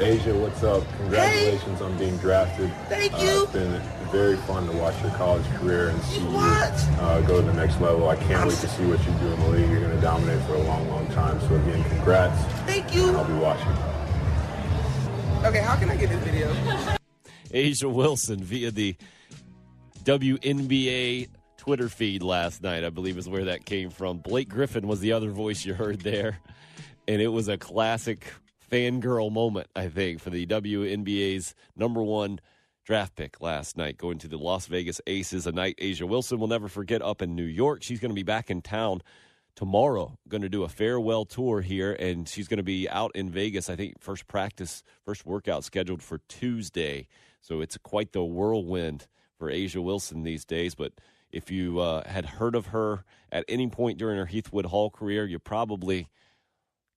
Asia, what's up? Congratulations on being drafted. Thank you. It's been very fun to watch your college career and see you go to the next level. I can't wait to see what you do in the league. You're going to dominate for a long, long time. So again, congrats. Thank you. And I'll be watching. Okay, how can I get this video? Asia Wilson via the WNBA Twitter feed last night, I believe is where that came from. Blake Griffin was the other voice you heard there, and it was a classic fangirl moment, I think, for the WNBA's number one draft pick last night, going to the Las Vegas Aces, a night Asia Wilson will never forget up in New York. She's going to be back in town tomorrow, going to do a farewell tour here, and she's going to be out in Vegas, I think, first workout scheduled for Tuesday. So it's quite the whirlwind for Asia Wilson these days. But if you had heard of her at any point during her Heathwood Hall career, you probably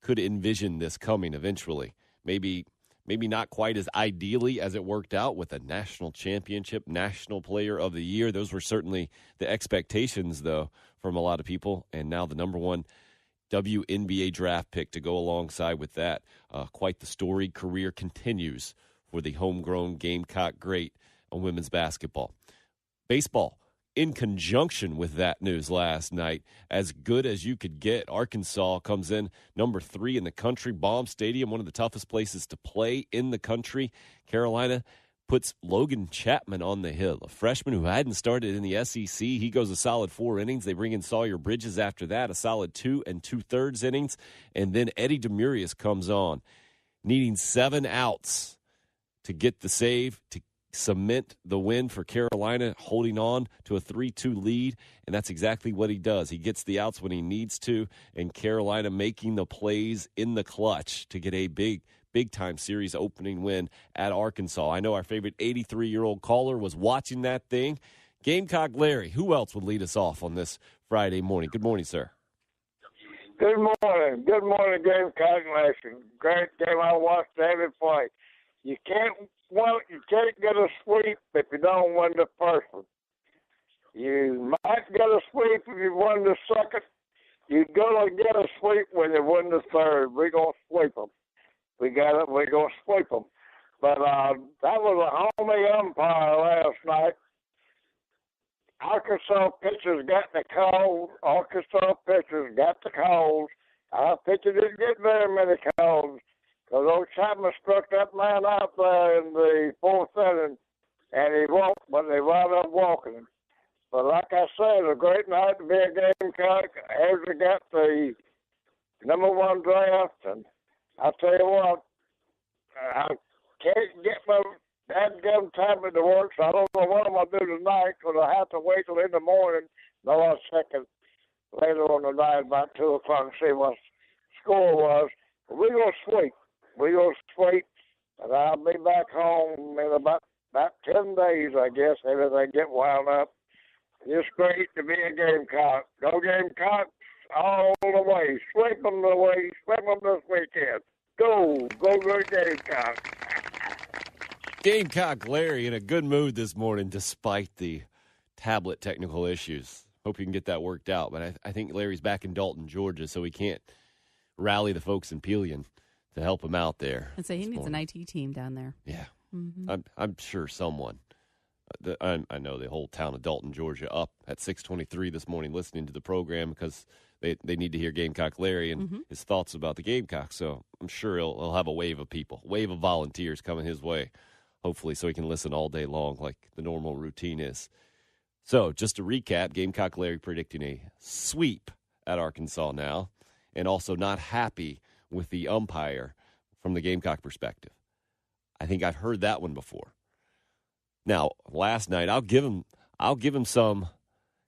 could envision this coming eventually. Maybe not quite as ideally as it worked out with a national championship, national player of the year. Those were certainly the expectations, though, from a lot of people. And now the number one WNBA draft pick to go alongside with that. Quite the storied career continues for the homegrown Gamecock great on women's basketball. Baseball, in conjunction with that news last night, as good as you could get. Arkansas comes in number 3 in the country. Baum Stadium, one of the toughest places to play in the country. Carolina puts Logan Chapman on the hill, a freshman who hadn't started in the SEC. He goes a solid 4 innings. They bring in Sawyer Bridges after that, a solid 2 2/3 innings. And then Eddie Demurius comes on, needing 7 outs to get the save, to cement the win for Carolina, holding on to a 3-2 lead, and that's exactly what he does. He gets the outs when he needs to, and Carolina making the plays in the clutch to get a big-time series opening win at Arkansas. I know our favorite 83-year-old caller was watching that thing. Gamecock Larry, who else would lead us off on this Friday morning? Good morning, sir. Good morning. Good morning, Gamecock Nation. Great game. I watched every play. You can't get a sweep if you don't win the first one. You might get a sweep if you win the second. You're going to get a sweep when you win the third. We're going to sweep them. We're going to sweep them. But that was a homie umpire last night. Arkansas pitchers got the calls. Our pitcher didn't get very many calls. Because old Chapman struck that man out there in the 4th inning, and he walked, but they wound up walking him. But like I said, a great night to be a Gamecock. Asia got the number 1 draft, and I'll tell you what, I can't get my dadgum tablet to work, so I don't know what I'm going to do tonight, because I have to wait till in the morning. No, I'll check it later on the night about 2 o'clock and see what the score was. But we're going to sweep. We're going to sweep, and I'll be back home in about 10 days, I guess, everything get wound up. It's great to be a Gamecock. Go Gamecocks all the way. Sweep them this weekend. Go Gamecocks. Gamecock Larry in a good mood this morning despite the tablet technical issues. Hope you can get that worked out. But I think Larry's back in Dalton, Georgia, so he can't rally the folks in Pelion to help him out there. And say he needs an IT team down there. Yeah. Mm-hmm. I'm sure someone. I know the whole town of Dalton, Georgia, up at 6:23 this morning listening to the program because they need to hear Gamecock Larry and his thoughts about the Gamecocks. So I'm sure he'll have a wave of people, wave of volunteers coming his way, hopefully, so he can listen all day long like the normal routine is. So just to recap, Gamecock Larry predicting a sweep at Arkansas now, and also not happy with the umpire from the Gamecock perspective. I think I've heard that one before. Now, last night, I'll give him some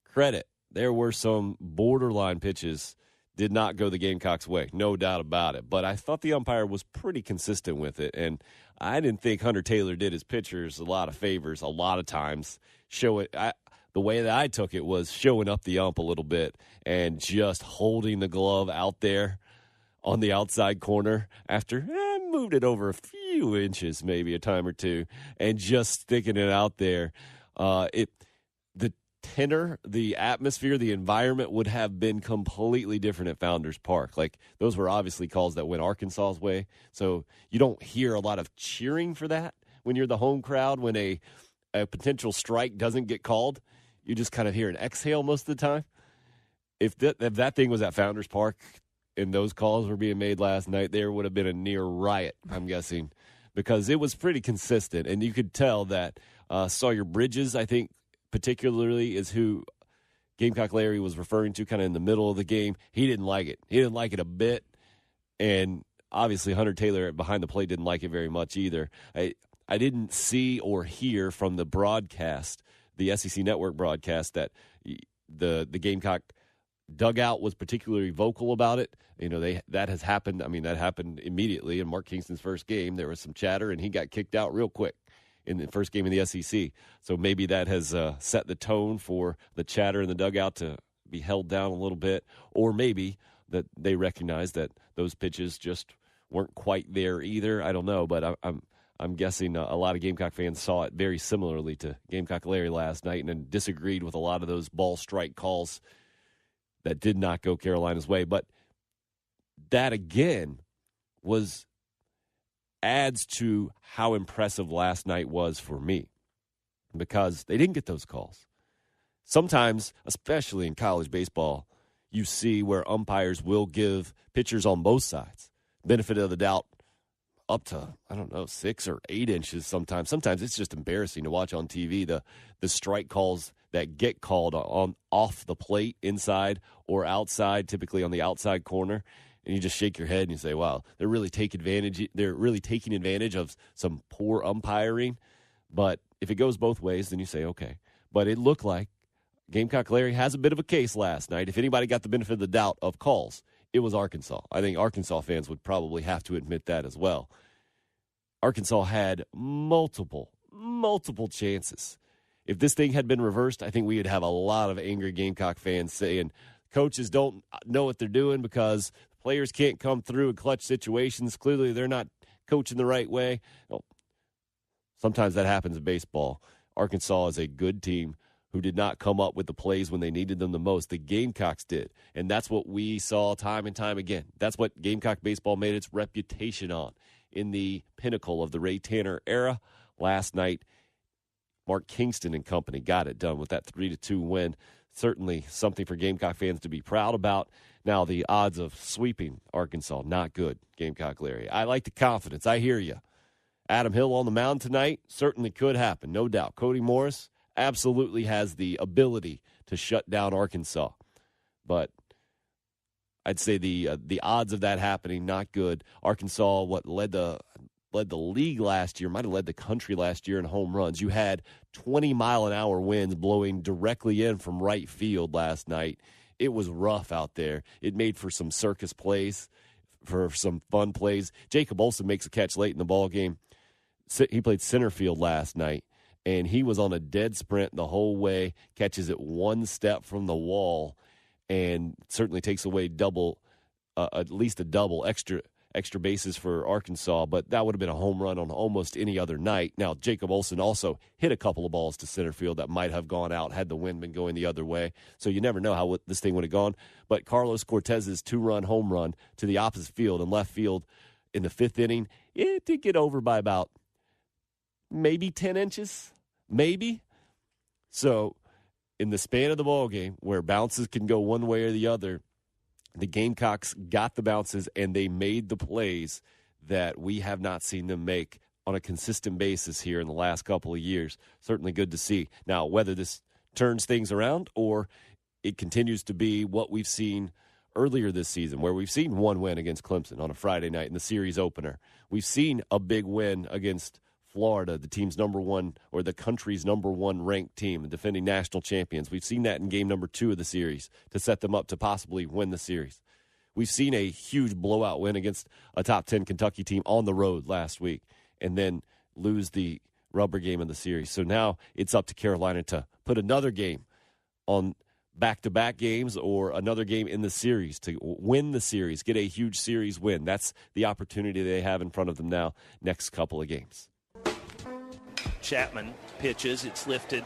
credit. There were some borderline pitches did not go the Gamecocks' way, no doubt about it. But I thought the umpire was pretty consistent with it, and I didn't think Hunter Taylor did his pitchers a lot of favors a lot of times. The way that I took it was showing up the ump a little bit and just holding the glove out there on the outside corner after moved it over a few inches, maybe a time or two, and just sticking it out there. tenor, the atmosphere, the environment would have been completely different at Founders Park. Like, those were obviously calls that went Arkansas's way. So you don't hear a lot of cheering for that when you're the home crowd. When a potential strike doesn't get called, you just kind of hear an exhale most of the time. If that thing was at Founders Park and those calls were being made last night, there would have been a near riot, I'm guessing, because it was pretty consistent. And you could tell that Sawyer Bridges, I think, particularly is who Gamecock Larry was referring to kind of in the middle of the game. He didn't like it. He didn't like it a bit. And obviously Hunter Taylor behind the plate didn't like it very much either. I didn't see or hear from the broadcast, the SEC Network broadcast, that the Gamecock dugout was particularly vocal about it. You know, that has happened. I mean, that happened immediately in Mark Kingston's first game. There was some chatter, and he got kicked out real quick in the first game in the SEC. So maybe that has set the tone for the chatter in the dugout to be held down a little bit, or maybe that they recognize that those pitches just weren't quite there either. I don't know, but I'm guessing a lot of Gamecock fans saw it very similarly to Gamecock Larry last night and then disagreed with a lot of those ball strike calls that did not go Carolina's way. But that, again, adds to how impressive last night was for me, because they didn't get those calls. Sometimes, especially in college baseball, you see where umpires will give pitchers on both sides benefit of the doubt up to, 6 or 8 inches sometimes. Sometimes it's just embarrassing to watch on TV, the strike calls that get called on off the plate, inside or outside, typically on the outside corner. And you just shake your head and you say, wow, they're really taking advantage of some poor umpiring. But if it goes both ways, then you say, okay. But it looked like Gamecock Larry has a bit of a case last night. If anybody got the benefit of the doubt of calls, it was Arkansas. I think Arkansas fans would probably have to admit that as well. Arkansas had multiple chances. If this thing had been reversed, I think we would have a lot of angry Gamecock fans saying coaches don't know what they're doing because players can't come through in clutch situations. Clearly, they're not coaching the right way. Well, sometimes that happens in baseball. Arkansas is a good team who did not come up with the plays when they needed them the most. The Gamecocks did, and that's what we saw time and time again. That's what Gamecock baseball made its reputation on in the pinnacle of the Ray Tanner era. Last night, Mark Kingston and company got it done with that 3-2 win. Certainly something for Gamecock fans to be proud about. Now, the odds of sweeping Arkansas, not good, Gamecock Larry. I like the confidence. I hear you. Adam Hill on the mound tonight, certainly could happen, no doubt. Cody Morris absolutely has the ability to shut down Arkansas. But I'd say the odds of that happening, not good. Arkansas, led the league last year, might have led the country last year in home runs. You had 20-mile-an-hour winds blowing directly in from right field last night. It was rough out there. It made for some circus plays, for some fun plays. Jacob Olsen makes a catch late in the ball game. He played center field last night, and he was on a dead sprint the whole way, catches it one step from the wall, and certainly takes away at least a double, extra bases for Arkansas, but that would have been a home run on almost any other night. Now, Jacob Olsen also hit a couple of balls to center field that might have gone out had the wind been going the other way, so you never know how this thing would have gone. But Carlos Cortez's 2-run home run to the opposite field and left field in the 5th inning, it did get over by about maybe 10 inches, maybe. So in the span of the ball game, where bounces can go one way or the other, the Gamecocks got the bounces, and they made the plays that we have not seen them make on a consistent basis here in the last couple of years. Certainly good to see. Now, whether this turns things around or it continues to be what we've seen earlier this season, where we've seen one win against Clemson on a Friday night in the series opener. We've seen a big win against Florida, the team's number one, or the country's number one ranked team, the defending national champions. We've seen that in game number 2 of the series to set them up to possibly win the series. We've seen a huge blowout win against a top 10 Kentucky team on the road last week and then lose the rubber game of the series. So now it's up to Carolina to put another game on back-to-back games or another game in the series to win the series, get a huge series win. That's the opportunity they have in front of them now next couple of games. Chapman pitches. It's lifted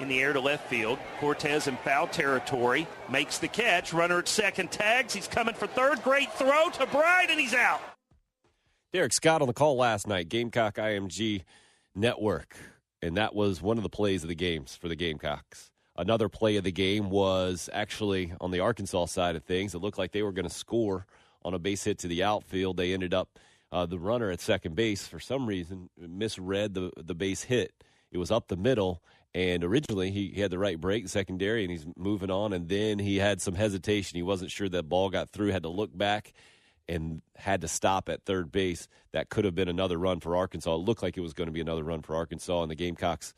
in the air to left field. Cortez in foul territory, makes the catch. Runner at second tags. He's coming for third. Great throw to Bryon, and he's out. Derek Scott on the call last night, Gamecock IMG Network, and that was one of the plays of the games for the Gamecocks. Another play of the game was actually on the Arkansas side of things. It looked like they were going to score on a base hit to the outfield. They ended up, the runner at second base, for some reason, misread the base hit. It was up the middle, and originally he had the right break, the secondary, and he's moving on, and then he had some hesitation. He wasn't sure that ball got through, had to look back, and had to stop at third base. That could have been another run for Arkansas. It looked like it was going to be another run for Arkansas, and the Gamecocks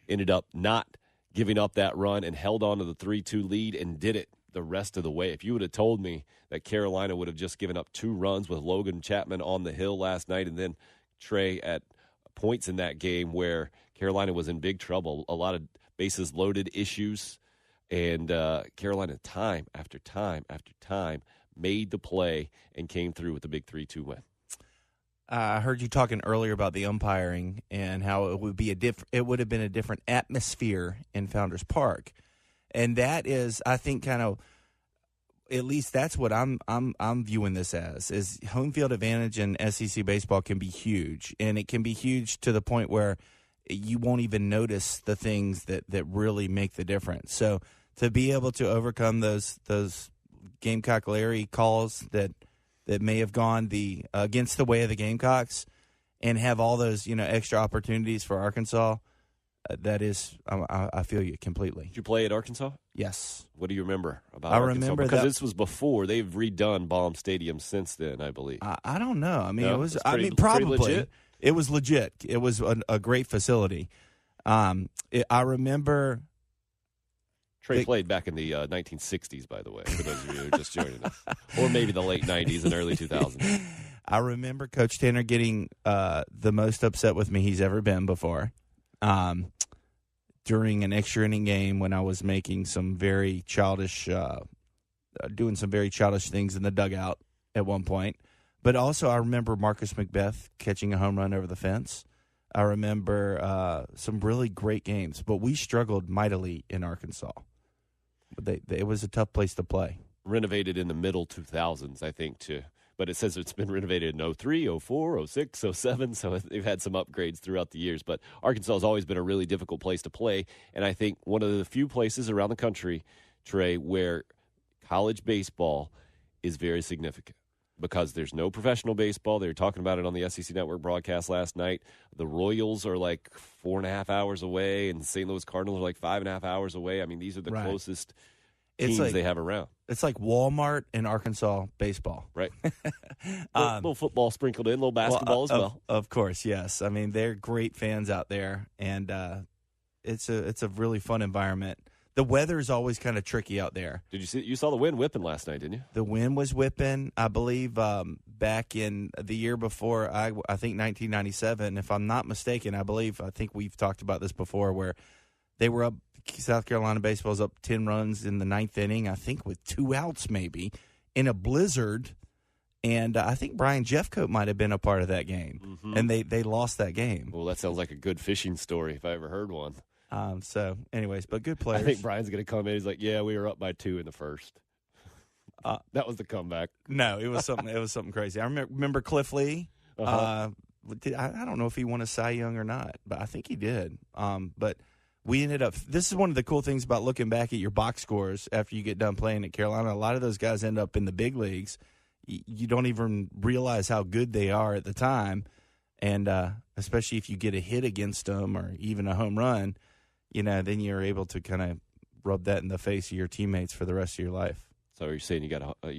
ended up not giving up that run and held on to the 3-2 lead and did it the rest of the way. If you would have told me that Carolina would have just given up 2 runs with Logan Chapman on the hill last night and then Trey at points in that game where Carolina was in big trouble, a lot of bases loaded issues, and Carolina time after time after time made the play and came through with the big 3-2 win. I heard you talking earlier about the umpiring and how it would be it would have been a different atmosphere in Founders Park, and that is, I think, kind of, at least that's what I'm viewing this as, is home field advantage in SEC baseball can be huge, and it can be huge to the point where you won't even notice the things that really make the difference. So to be able to overcome those Gamecock Larry calls that may have gone against the way of the Gamecocks, and have all those extra opportunities for Arkansas, that is, I feel you completely. Did you play at Arkansas? Yes. What do you remember about I Arkansas? remember because that, this was before they've redone Baum Stadium since then, I believe. I don't know. I mean, No? it was. It's pretty Probably legit? It was legit. It was a great facility. I remember. Trey played back in the 1960s, by the way, for those of you who are just joining us. Or maybe the late 90s and early 2000s. I remember Coach Tanner getting the most upset with me he's ever been before during an extra inning game when I was making some very childish, doing some very childish things in the dugout at one point. But also I remember Marcus McBeth catching a home run over the fence. I remember some really great games, but we struggled mightily in Arkansas. It was a tough place to play. Renovated in the middle 2000s, I think, too. But it says it's been renovated in 03, 04, 06, 07, so they've had some upgrades throughout the years. But Arkansas has always been a really difficult place to play, and I think one of the few places around the country, Trey, where college baseball is very significant because there's no professional baseball. They were talking about it on the SEC Network broadcast last night. The Royals are like 4.5 hours away, and the St. Louis Cardinals are like 5.5 hours away. I mean, these are the closest teams they have around. It's like Walmart in Arkansas baseball. Right. Little football sprinkled in, little basketball as well. Of course, yes. I mean, they're great fans out there, and it's a really fun environment. The weather is always kind of tricky out there. You saw the wind whipping last night, didn't you? The wind was whipping. I believe back in the year before, I think 1997, if I'm not mistaken, I think we've talked about this before, where they were up, South Carolina baseball's up 10 runs in the 9th inning, I think with 2 outs maybe, in a blizzard. And I think Bryon Jeffcoat might have been a part of that game. Mm-hmm. And they lost that game. Well, that sounds like a good fishing story if I ever heard one. So, anyways, but good players. I think Bryan's going to come in. He's like, "Yeah, we were up by 2 in the first." That was the comeback. No, it was something. It was something crazy. I remember Cliff Lee. I don't know if he won a Cy Young or not, but I think he did. But we ended up. This is one of the cool things about looking back at your box scores after you get done playing at Carolina. A lot of those guys end up in the big leagues. You don't even realize how good they are at the time, and especially if you get a hit against them or even a home run. Then you're able to kind of rub that in the face of your teammates for the rest of your life. So you're saying you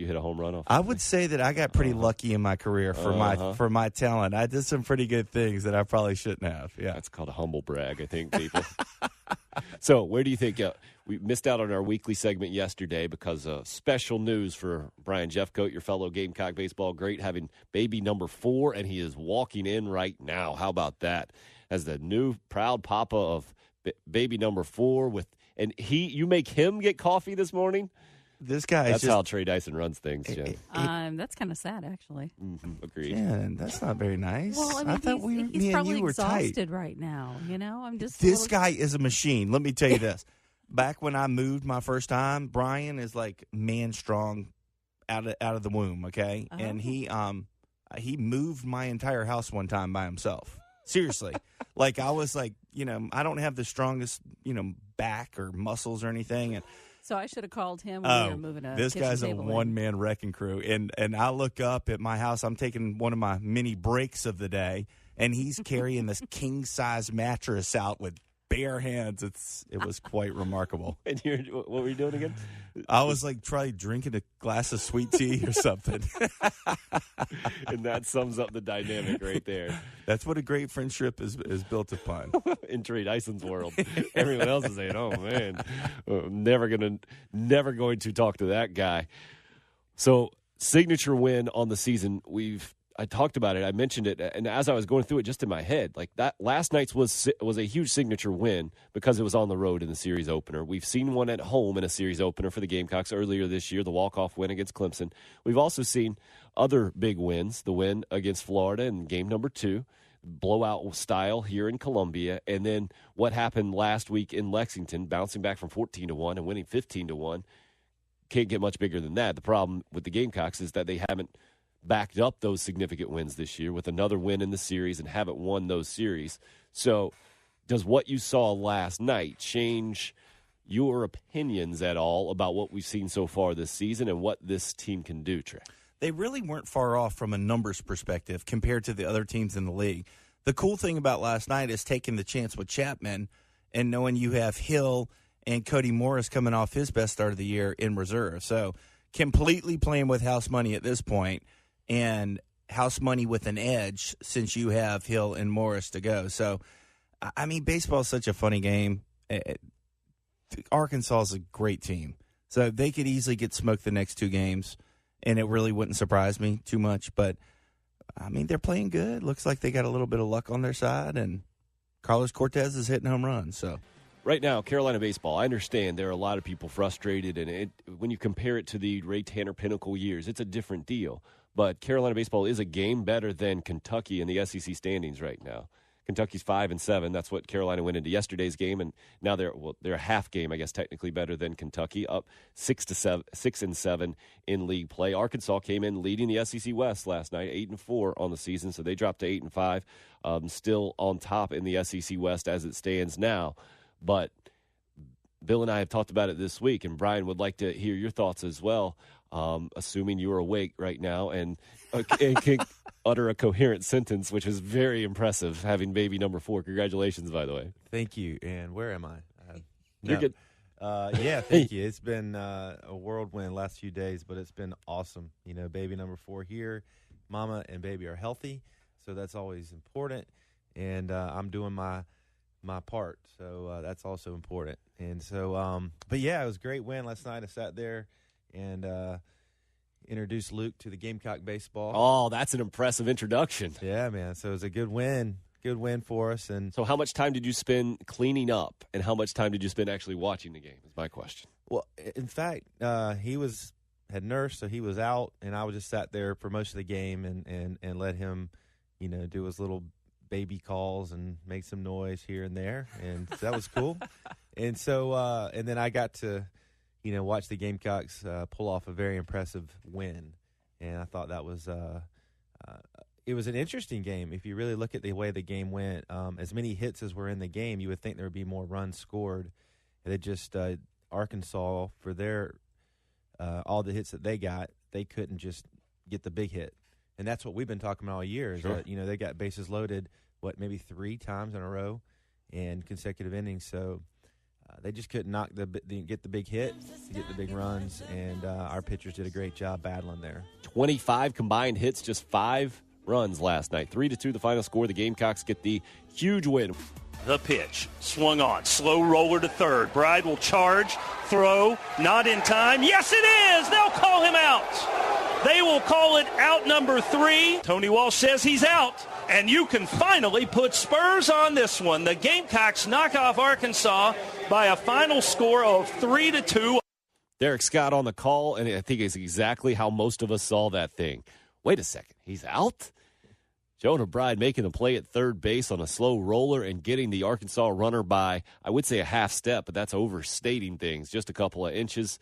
hit a home run off? I would say that I got pretty lucky in my career for my talent. I did some pretty good things that I probably shouldn't have. Yeah, that's called a humble brag, I think, people. So where do you think we missed out on our weekly segment yesterday because of special news for Bryon Jeffcoat, your fellow Gamecock baseball great, having baby number 4, and he is walking in right now. How about that? As the new proud papa of baby number 4 you make him get coffee this morning? This guy That's is just, how Trey Dyson runs things, Jen. That's kind of sad, actually. Agreed. Yeah, that's not very nice. Well, I mean, thought he's me and probably you were exhausted tight. right now. I'm just This guy is a machine. Let me tell you this. Back when I moved my first time, Bryon is like man strong out of the womb, okay? Oh. And he moved my entire house one time by himself. Seriously. Like I was like, I don't have the strongest, back or muscles or anything, and So I should have called him when we were moving a this kitchen guy's a table in. one-man wrecking crew. And I look up at my house. I'm taking one of my mini breaks of the day, and he's carrying this king-size mattress out with bare hands. It was quite remarkable. And what were you doing again? I was like probably drinking a glass of sweet tea or something. And that sums up the dynamic right there. That's what a great friendship is built upon. In Trey Dyson's world, everyone else is saying, "Oh man, never going to talk to that guy." So, signature win on the season. I talked about it. I mentioned it, and as I was going through it, just in my head, like that last night's was a huge signature win because it was on the road in the series opener. We've seen one at home in a series opener for the Gamecocks earlier this year, the walk-off win against Clemson. We've also seen other big wins, the win against Florida in game number 2, blowout style here in Columbia, and then what happened last week in Lexington, bouncing back from 14-1 and winning 15-1. Can't get much bigger than that. The problem with the Gamecocks is that they haven't backed up those significant wins this year with another win in the series and haven't won those series. So does what you saw last night change your opinions at all about what we've seen so far this season and what this team can do, Trey? They really weren't far off from a numbers perspective compared to the other teams in the league. The cool thing about last night is taking the chance with Chapman and knowing you have Hill and Cody Morris coming off his best start of the year in reserve. So completely playing with house money at this point, and house money with an edge since you have Hill and Morris to go. So, I mean, baseball is such a funny game. Arkansas is a great team. So they could easily get smoked the next 2 games, and it really wouldn't surprise me too much. But, I mean, they're playing good. Looks like they got a little bit of luck on their side, and Carlos Cortez is hitting home runs. So right now, Carolina baseball, I understand there are a lot of people frustrated, and when you compare it to the Ray Tanner Pinnacle years, it's a different deal. But Carolina baseball is a game better than Kentucky in the SEC standings right now. Kentucky's 5-7. That's what Carolina went into yesterday's game, and now they're a half game, I guess, technically better than Kentucky, up 6-7 in league play. Arkansas came in leading the SEC West last night, 8-4 on the season, so they dropped to 8-5, still on top in the SEC West as it stands now. But Bill and I have talked about it this week, and Bryon would like to hear your thoughts as well. Assuming you're awake right now and can utter a coherent sentence, which is very impressive, having baby number 4. Congratulations, by the way. Thank you. And where am I? You're good. Yeah, thank you. It's been a whirlwind last few days, but it's been awesome. Baby number 4 here. Mama and baby are healthy, so that's always important. And I'm doing my part, so that's also important. And so, but yeah, it was a great win last night. I sat there and introduced Luke to the Gamecock baseball. Oh, that's an impressive introduction. Yeah, man. So it was a good win for us. And so how much time did you spend cleaning up, and how much time did you spend actually watching the game is my question. Well, in fact, he had nursed, so he was out, and I was just sat there for most of the game and let him, do his little baby calls and make some noise here and there, and that was cool. And so, and then I got to watch the Gamecocks pull off a very impressive win. And I thought that was it was an interesting game. If you really look at the way the game went, as many hits as were in the game, you would think there would be more runs scored. And it just Arkansas, for their all the hits that they got, they couldn't just get the big hit. And that's what we've been talking about all year. Is Sure. that, they got bases loaded, maybe 3 times in a row in consecutive innings. So they just couldn't get the big hit, get the big runs, and our pitchers did a great job battling there. 25 combined hits, just 5 runs last night. 3-2 the final score. The Gamecocks get the huge win. The pitch, swung on, slow roller to third. Bride will charge, throw, not in time. Yes, it is! They'll call him out. They will call it out number 3. Tony Walsh says he's out, and you can finally put spurs on this one. The Gamecocks knock off Arkansas by a final score of 3-2. Derek Scott on the call, and I think it's exactly how most of us saw that thing. Wait a second, he's out? Jonah Bride making a play at third base on a slow roller and getting the Arkansas runner by, I would say, a half step, but that's overstating things, just a couple of inches.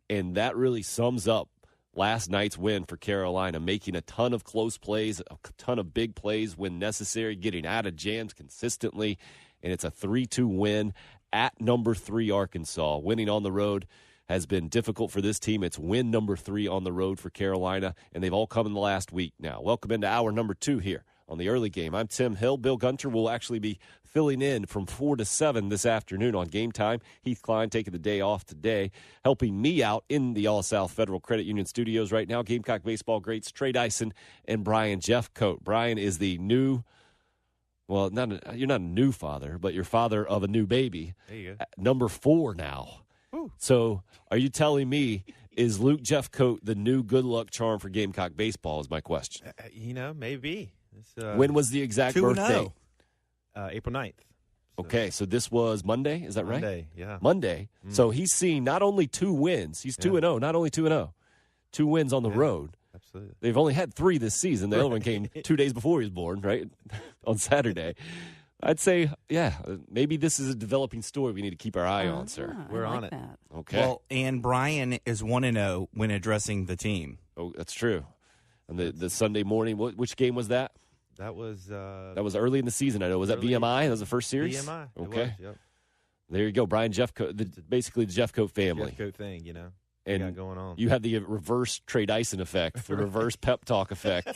And that really sums up last night's win for Carolina, making a ton of close plays, a ton of big plays when necessary, getting out of jams consistently. And it's a 3-2 win at number 3 Arkansas. Winning on the road has been difficult for this team. It's win number 3 on the road for Carolina, and they've all come in the last week now. Welcome into hour number 2 here on the early game. I'm Tim Hill. Bill Gunter will actually be filling in from 4 to 7 this afternoon on Game Time. Heath Klein taking the day off today, helping me out in the All-South Federal Credit Union studios right now. Gamecock baseball greats Trey Dyson and Bryon Jeffcoat. Bryon is the new, well, you're not a new father, but you're father of a new baby. There you go. Number 4 now. Ooh. So are you telling me, is Luke Jeffcoat the new good luck charm for Gamecock baseball is my question. Maybe. When was the exact birthday? April 9th. Okay, so this was Monday, is that right? Monday, yeah. Monday. So he's seen not only 2 wins, he's 2-0, not only 2-0, 2 wins on the road. Absolutely. They've only had 3 this season. The other one came 2 days before he was born, right? On Saturday. I'd say, maybe this is a developing story we need to keep our eye on, sir. We're I on like it. that. Okay. Well, and Bryon is 1-0 when addressing the team. Oh, that's true. And the Sunday morning, which game was that? That was early in the season, I know. Was that VMI? That was the first series? VMI. Okay. It was, yep. There you go. Bryon Jeffcoat, basically the Jeffcoat family. Jeffcoat thing, And got going on. You have the reverse Trey Dyson effect, the reverse pep talk effect.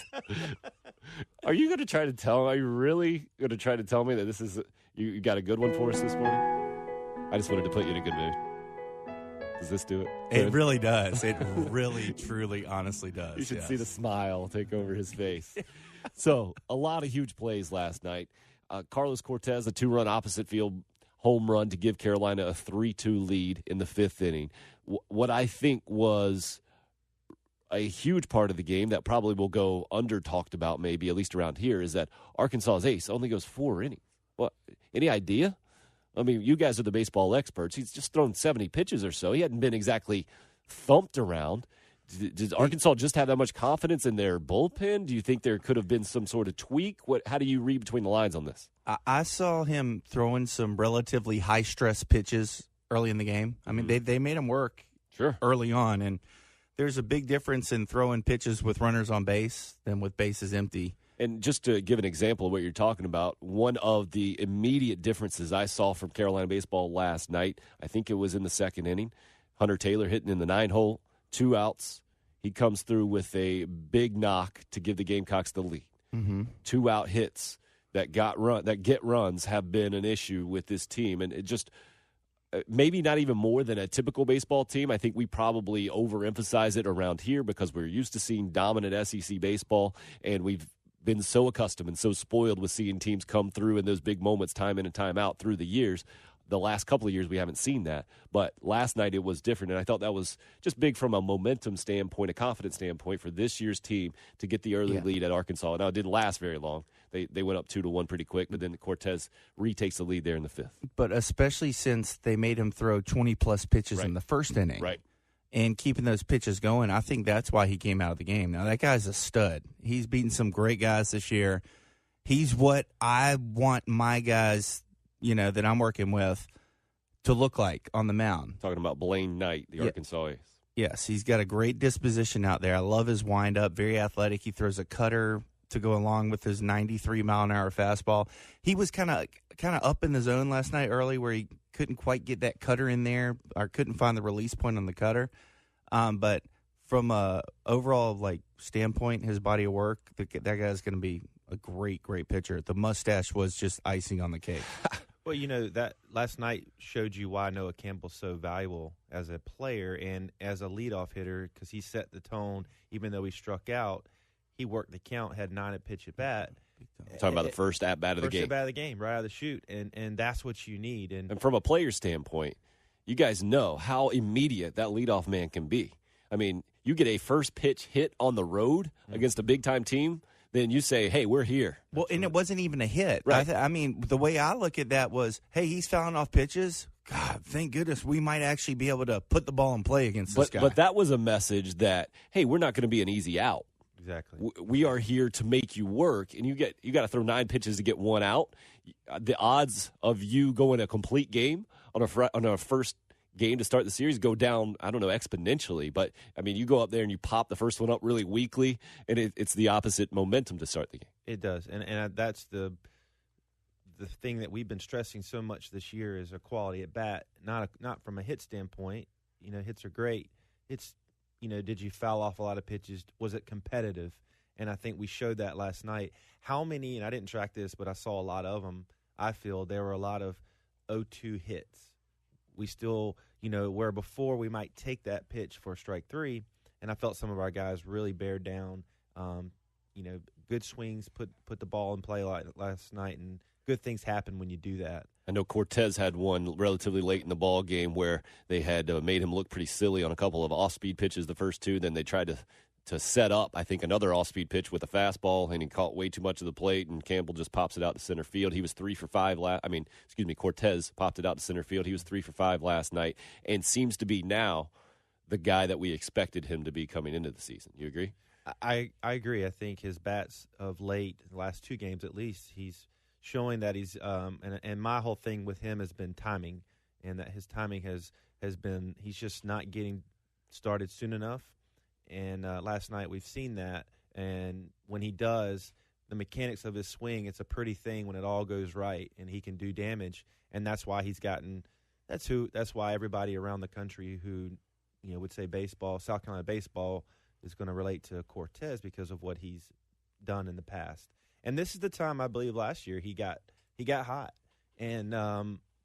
Are you going to try to tell? Are you really going to try to tell me that this is you got a good one for us this morning? I just wanted to put you in a good mood. Does this do it? It really does. It really, truly, honestly does. You should yes. see the smile take over his face. So, a lot of huge plays last night. Carlos Cortez, a 2-run opposite field home run to give Carolina a 3-2 lead in the 5th inning. What I think was a huge part of the game that probably will go under talked about maybe, at least around here, is that Arkansas's ace only goes 4 innings. What? Any idea? I mean, you guys are the baseball experts. He's just thrown 70 pitches or so. He hadn't been exactly thumped around. Did Arkansas just have that much confidence in their bullpen? Do you think there could have been some sort of tweak? How do you read between the lines on this? I saw him throwing some relatively high-stress pitches early in the game. I mean, they made him work early on, and there's a big difference in throwing pitches with runners on base than with bases empty. And just to give an example of what you're talking about, one of the immediate differences I saw from Carolina baseball last night, I think it was in the 2nd inning, Hunter Taylor hitting in the 9-hole, 2 outs. He comes through with a big knock to give the Gamecocks the lead. 2 out hits that get runs have been an issue with this team, and it just maybe not even more than a typical baseball team. I think we probably overemphasize it around here because we're used to seeing dominant SEC baseball, and we've been so accustomed and so spoiled with seeing teams come through in those big moments time in and time out through the years. The last couple of years we haven't seen that. But last night it was different, and I thought that was just big from a momentum standpoint, a confidence standpoint for this year's team to get the early lead at Arkansas. Now, it didn't last very long. They went up 2-1 pretty quick, but then Cortez retakes the lead there in the 5th. But especially since they made him throw 20-plus pitches in the 1st inning. Right. And keeping those pitches going, I think that's why he came out of the game. Now, that guy's a stud. He's beaten some great guys this year. He's what I want my guys, that I'm working with to look like on the mound. Talking about Blaine Knight, the Arkansas ace. Yes, he's got a great disposition out there. I love his windup, very athletic. He throws a cutter to go along with his 93-mile-an-hour fastball. He was kind of up in the zone last night early where he couldn't quite get that cutter in there or couldn't find the release point on the cutter. But from a overall standpoint, his body of work, that guy's going to be a great, great pitcher. The mustache was just icing on the cake. Well, that last night showed you why Noah Campbell's so valuable as a player and as a leadoff hitter because he set the tone. Even though he struck out, he worked the count, had 9 at pitch at bat. Talking about the first at-bat of the game. First at-bat of the game, right out of the chute, and that's what you need. And from a player standpoint, you guys know how immediate that leadoff man can be. I mean, you get a first pitch hit on the road against a big-time team, then you say, hey, we're here. Well, and it wasn't even a hit. Right. I mean, the way I look at that was, hey, he's fouling off pitches. God, thank goodness we might actually be able to put the ball in play against this guy. But that was a message that, hey, we're not going to be an easy out. Exactly. We are here to make you work, and you got to throw 9 pitches to get 1 out. The odds of you going a complete game on a first game to start the series go down, I don't know, exponentially. But, I mean, you go up there and you pop the first one up really weakly, and it's the opposite momentum to start the game. It does, and that's the thing that we've been stressing so much this year is a quality at bat, not from a hit standpoint. You know, hits are great. It's, you know, did you foul off a lot of pitches? Was it competitive? And I think we showed that last night. How many, and I didn't track this, but I saw a lot of them. I feel there were a lot of 0-2 hits. We still, you know, where before we might take that pitch for strike 3, and I felt some of our guys really bear down. You know, good swings, put the ball in play last night, and good things happen when you do that. I know Cortez had one relatively late in the ball game where they had made him look pretty silly on a couple of off-speed pitches the first 2. Then they tried to set up, I think, another off-speed pitch with a fastball, and he caught way too much of the plate, and Campbell just pops it out to center field. He was 3 for 5 Cortez popped it out to center field. He was 3 for 5 last night and seems to be now the guy that we expected him to be coming into the season. You agree? I agree. I think his bats of late, the last 2 games at least, he's showing that he's and my whole thing with him has been timing, and that his timing has been, he's just not getting started soon enough. And last night we've seen that, and when he does, the mechanics of his swing, it's a pretty thing when it all goes right, and he can do damage. And that's why he's gotten. That's why everybody around the country who, you know, would say baseball, South Carolina baseball, is going to relate to Cortez because of what he's done in the past. And this is the time, I believe, last year he got hot. And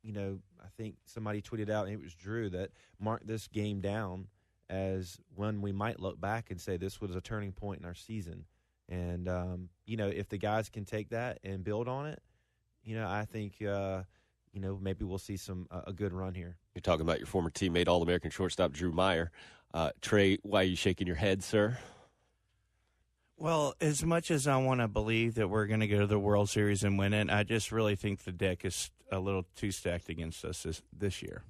you know, I think somebody tweeted out, and it was Drew, that marked this game down as when we might look back and say this was a turning point in our season. And, you know, if the guys can take that and build on it, you know, I think, you know, maybe we'll see a good run here. You're talking about your former teammate, All-American shortstop Drew Meyer. Trey, why are you shaking your head, sir? Well, as much as I want to believe that we're going to go to the World Series and win it, I just really think the deck is a little too stacked against us this year.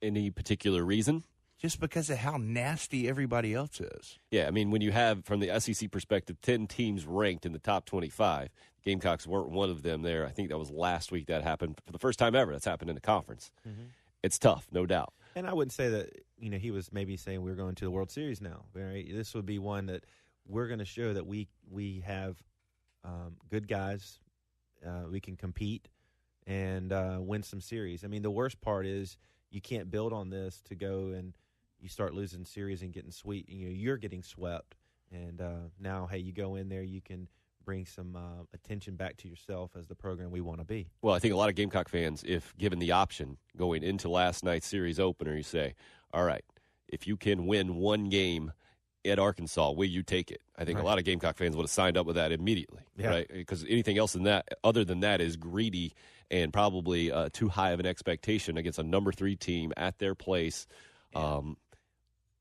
Any particular reason? Just because of how nasty everybody else is. Yeah, I mean, when you have, from the SEC perspective, 10 teams ranked in the top 25, Gamecocks weren't one of them there. I think that was last week that happened for the first time ever. That's happened in the conference. Mm-hmm. It's tough, no doubt. And I wouldn't say that, you know, he was maybe saying we're going to the World Series now. This would be one that we're going to show that we have good guys. We can compete and win some series. I mean, the worst part is you can't build on this to go and you start losing series and getting sweet. You know, you're getting swept. And now, hey, you go in there, you can bring some attention back to yourself as the program we want to be. Well, I think a lot of Gamecock fans, if given the option going into last night's series opener, you say, all right, if you can win one game at Arkansas, will you take it? I think a lot of Gamecock fans would have signed up with that immediately, right? Because anything else other than that is greedy and probably too high of an expectation against a number 3 team at their place. Yeah.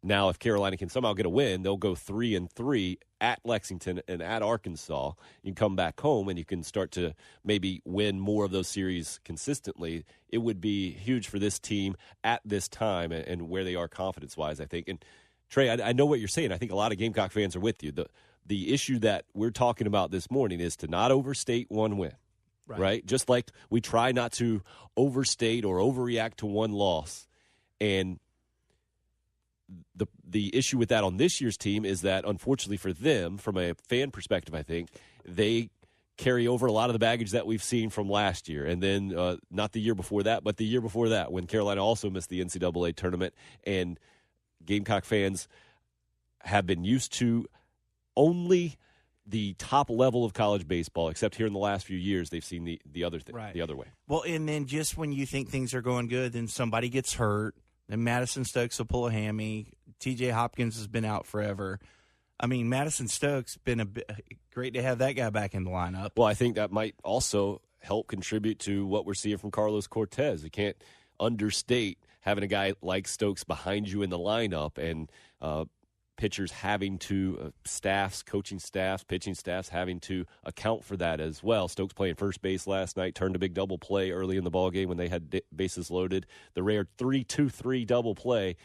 Now, if Carolina can somehow get a win, they'll go 3-3 at Lexington and at Arkansas. You come back home and you can start to maybe win more of those series consistently. It would be huge for this team at this time and where they are confidence-wise, I think. And Trey, I know what you're saying. I think a lot of Gamecock fans are with you. The issue that we're talking about this morning is to not overstate one win, right? Just like we try not to overstate or overreact to one loss. And the issue with that on this year's team is that, unfortunately for them, from a fan perspective, I think, they carry over a lot of the baggage that we've seen from last year. And then not the year before that, but the year before that, when Carolina also missed the NCAA tournament. And Gamecock fans have been used to only the top level of college baseball, except here in the last few years, they've seen the other thing, the other way. Well, and then just when you think things are going good, then somebody gets hurt. Then Madison Stokes will pull a hammy. T.J. Hopkins has been out forever. I mean, Madison Stokes been great to have that guy back in the lineup. Well, I think that might also help contribute to what we're seeing from Carlos Cortez. You can't understate having a guy like Stokes behind you in the lineup, and pitchers having to, staffs, coaching staffs, pitching staffs having to account for that as well. Stokes playing first base last night, turned a big double play early in the ballgame when they had bases loaded. The rare 3-2-3 double play.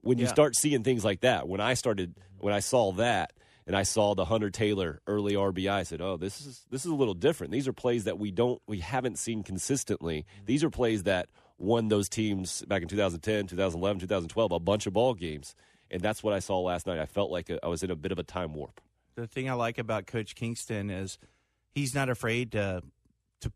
When you start seeing things like that, when I saw that, and I saw the Hunter Taylor early RBI, I said, "Oh, this is a little different. These are plays that we haven't seen consistently. These are plays that won those teams back in 2010, 2011, 2012 a bunch of ball games." And that's what I saw last night. I felt like I was in a bit of a time warp. The thing I like about Coach Kingston is he's not afraid to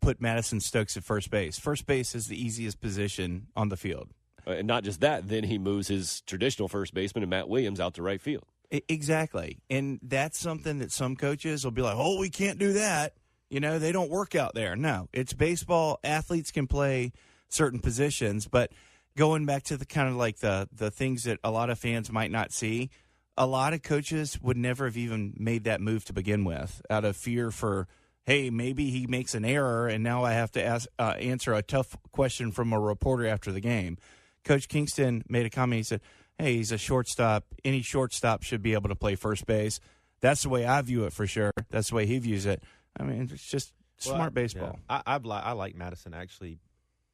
put Madison Stokes at first base. First base is the easiest position on the field. And not just that, then he moves his traditional first baseman and Matt Williams out to right field. Exactly. And that's something that some coaches will be like, "Oh, we can't do that. You know, they don't work out there." No, it's baseball. Athletes can play certain positions, but going back to the kind of like the things that a lot of fans might not see, a lot of coaches would never have even made that move to begin with out of fear for, hey, maybe he makes an error and now I have to answer a tough question from a reporter after the game. Coach Kingston made a comment. He said, "Hey, he's a shortstop. Any shortstop should be able to play first base." That's the way I view it for sure. That's the way he views it. I mean, it's just smart baseball. Yeah. I like Madison actually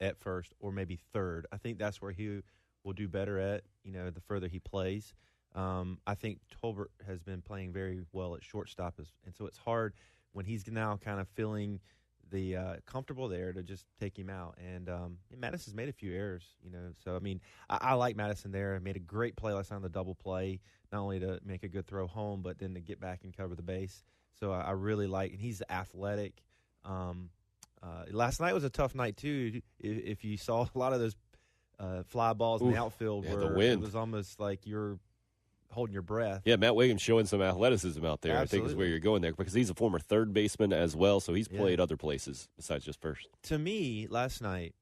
at first or maybe third. I think that's where he will do better at, the further he plays. I think Tolbert has been playing very well at shortstop, and so it's hard when he's now kind of feeling the comfortable there to just take him out. And Madison's made a few errors, So, I mean, I like Madison there. Made a great play last night on the double play, not only to make a good throw home, but then to get back and cover the base. So I really like – and he's athletic. Last night was a tough night, too. If you saw a lot of those fly balls in the outfield where the wind. It was almost like you're holding your breath. Yeah, Matt Williams showing some athleticism out there, Absolutely. I think is where you're going there, because he's a former third baseman as well, so he's played other places besides just first. To me, last night,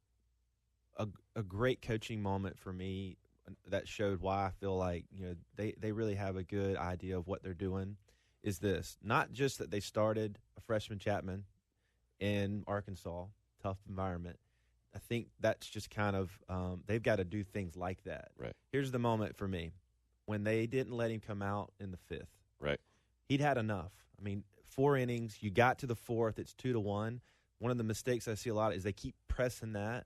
a great coaching moment for me that showed why I feel like they really have a good idea of what they're doing is this. Not just that they started a freshman Chapman in Arkansas, tough environment. I think that's just kind of they've got to do things like that. Right. Here's the moment for me. When they didn't let him come out in the fifth. Right. He'd had enough. I mean, 4 innings, you got to the fourth, it's 2-1. One of the mistakes I see a lot is they keep pressing that,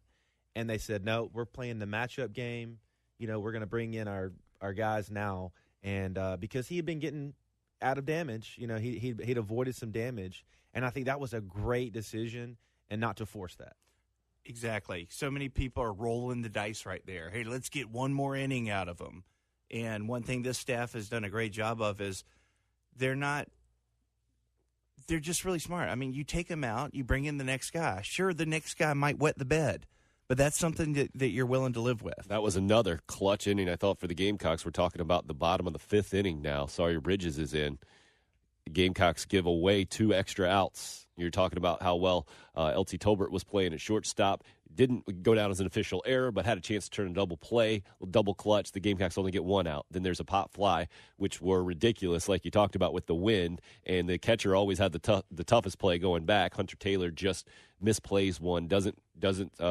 and they said, "No, we're playing the matchup game. We're going to bring in our guys now." And because he had been getting out of damage, he'd avoided some damage. And I think that was a great decision and not to force that. Exactly. So many people are rolling the dice right there. Hey, let's get one more inning out of them. And one thing this staff has done a great job of is they're just really smart. I mean, you take them out, you bring in the next guy. Sure, the next guy might wet the bed, but that's something that you're willing to live with. That was another clutch inning, I thought, for the Gamecocks. We're talking about the bottom of the 5th inning now. Sawyer Bridges is in. The Gamecocks give away 2 extra outs. You're talking about how well LT Tolbert was playing at shortstop. Didn't go down as an official error, but had a chance to turn a double play, double clutch. The Gamecocks only get 1 out. Then there's a pop fly, which were ridiculous, like you talked about with the wind. And the catcher always had the toughest play going back. Hunter Taylor just misplays one, doesn't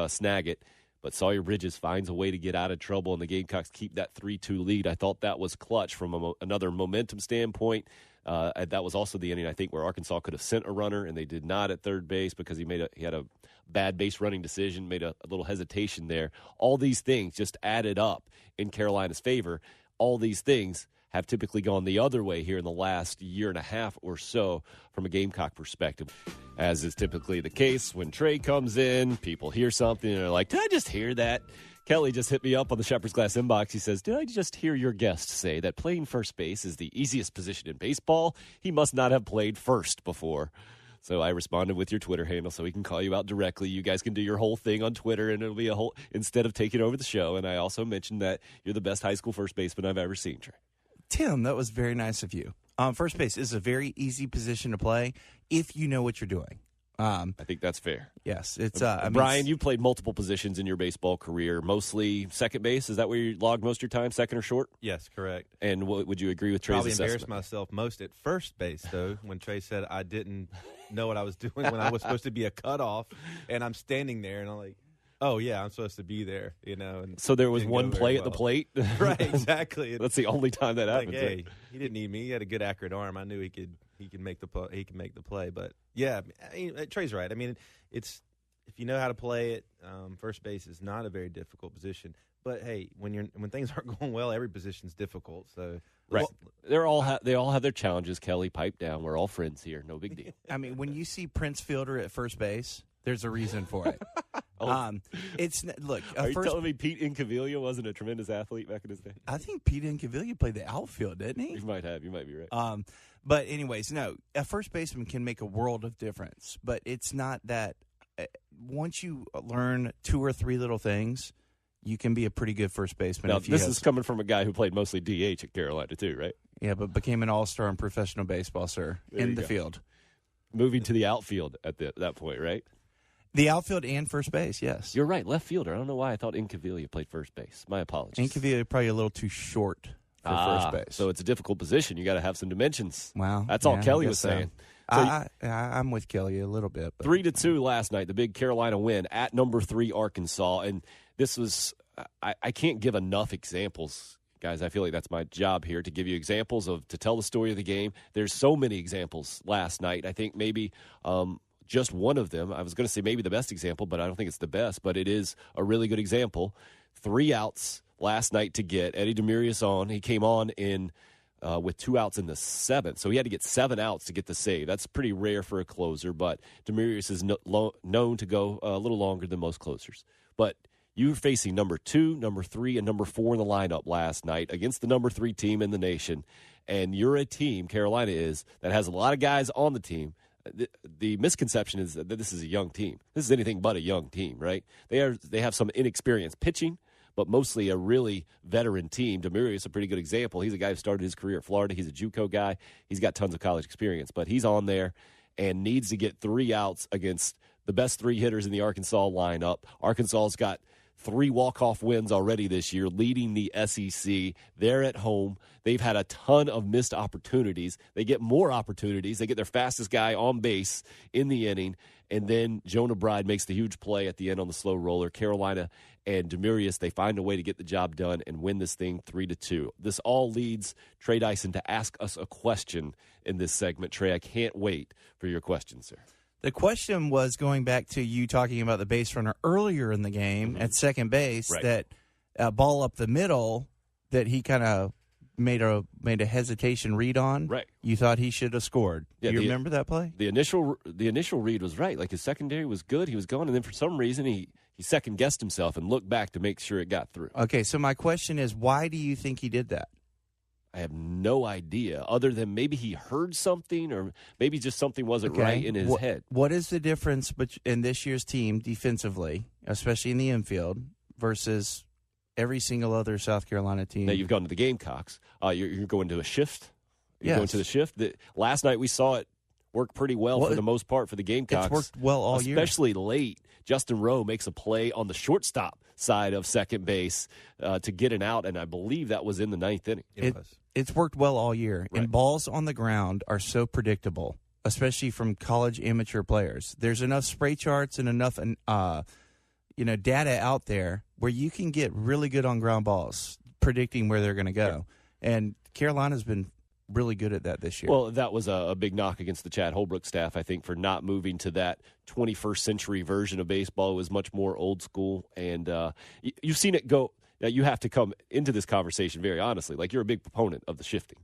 snag it. But Sawyer Bridges finds a way to get out of trouble, and the Gamecocks keep that 3-2 lead. I thought that was clutch from another momentum standpoint. That was also the inning, I think, where Arkansas could have sent a runner, and they did not at third base because he had a bad base running decision, made a little hesitation there. All these things just added up in Carolina's favor. All these things have typically gone the other way here in the last year and a half or so from a Gamecock perspective. As is typically the case, when Trey comes in, people hear something and they're like, "Did I just hear that?" Kelly just hit me up on the Shepherd's Glass inbox. He says, "Did I just hear your guest say that playing first base is the easiest position in baseball? He must not have played first before." So I responded with your Twitter handle so we can call you out directly. You guys can do your whole thing on Twitter, and it'll be a whole instead of taking over the show. And I also mentioned that you're the best high school first baseman I've ever seen, Trey. Tim, that was very nice of you. First base is a very easy position to play if you know what you're doing. I think that's fair. Yes. It's Bryon, you played multiple positions in your baseball career, mostly second base. Is that where you logged most of your time, second or short? Yes, correct. And would you agree with Trey's Probably assessment? embarrassed myself most at first base, though, when Trey said I didn't know what I was doing when I was supposed to be a cutoff, and I'm standing there, and I'm like, oh yeah, I'm supposed to be there, And So there was didn't one go play very at the well. plate? Right, exactly. That's the only time that Like, happens. hey, right? he didn't need me. He had a good accurate arm. I knew he could make the play. He can make the play. But yeah, I mean, Trey's right. I mean, it's if you know how to play it, first base is not a very difficult position. But hey, when things aren't going well, every position's difficult. So Right. They all have their challenges. Kelly, pipe down. We're all friends here. No big deal. I mean, when you see Prince Fielder at first base, there's a reason for it. Are you telling me Pete Incaviglia wasn't a tremendous athlete back in his day? I think Pete Incaviglia played the outfield, didn't he? You might have. You might be right. But anyways, no, a first baseman can make a world of difference. But it's not that once you learn 2 or 3 little things, you can be a pretty good first baseman. Now, this is coming from a guy who played mostly DH at Carolina, too, right? Yeah, but became an all-star in professional baseball, sir, in the field. Moving to the outfield at that point, right? The outfield and first base, yes. You're right, left fielder. I don't know why I thought Incaviglia played first base. My apologies. Incaviglia probably a little too short for first base. So it's a difficult position. You got to have some dimensions. Wow. That's all Kelly was saying. So I'm with Kelly a little bit. 3-2 last night, the big Carolina win at number 3 Arkansas. And this was, I can't give enough examples. Guys, I feel like that's my job here, to give you examples to tell the story of the game. There's so many examples last night. I think maybe just one of them, I was going to say maybe the best example, but I don't think it's the best, but it is a really good example. 3 outs last night to get Eddie Demarius on. He came on with 2 outs in the 7th, so he had to get 7 outs to get the save. That's pretty rare for a closer, but Demarius is known to go a little longer than most closers. But you were facing number 2, number 3, and number 4 in the lineup last night against the number 3 team in the nation, and you're a team, Carolina is, that has a lot of guys on the team. The misconception is that this is a young team. This is anything but a young team, right? They have some inexperienced pitching, but mostly a really veteran team. Demarius is a pretty good example. He's a guy who started his career at Florida. He's a JUCO guy. He's got tons of college experience, but he's on there and needs to get 3 outs against the best 3 hitters in the Arkansas lineup. Arkansas's got 3 walk-off wins already this year, leading the SEC. They're at home. They've had a ton of missed opportunities. They get more opportunities. They get their fastest guy on base in the inning, and then Jonah Bride makes the huge play at the end on the slow roller. Carolina and Demarius, they find a way to get the job done and win this thing 3-2. This all leads Trey Dyson to ask us a question in this segment. Trey, I can't wait for your question, sir. The question was going back to you talking about the base runner earlier in the game at second base, Right. that ball up the middle that he kind of made a hesitation read on. Right. You thought he should have scored. Yeah, Do you remember that play? The initial read was right. Like, his secondary was good. He was going, and then for some reason he second-guessed himself and looked back to make sure it got through. Okay, so my question is, why do you think he did that? I have no idea, other than maybe he heard something or maybe just something wasn't right in his head. What is the difference in this year's team defensively, especially in the infield, versus every single other South Carolina team? Now, you've gone to the Gamecocks. You're going to a shift. You're Yes. going to the shift. Last night we saw it work pretty well for the most part for the Gamecocks. It's worked well all year. Especially late. Justin Rowe makes a play on the shortstop side of second base to get an out, and I believe that was in the 9th inning. It's worked well all year, Right. and balls on the ground are so predictable, especially from college amateur players. There's enough spray charts and enough data out there where you can get really good on ground balls, predicting where they're going to go. And Carolina's been really good at that this year. Well, that was a big knock against the Chad Holbrook staff, I think, for not moving to that 21st century version of baseball. It was much more old school, and you've seen it go. Now, you have to come into this conversation very honestly. Like, you're a big proponent of the shifting.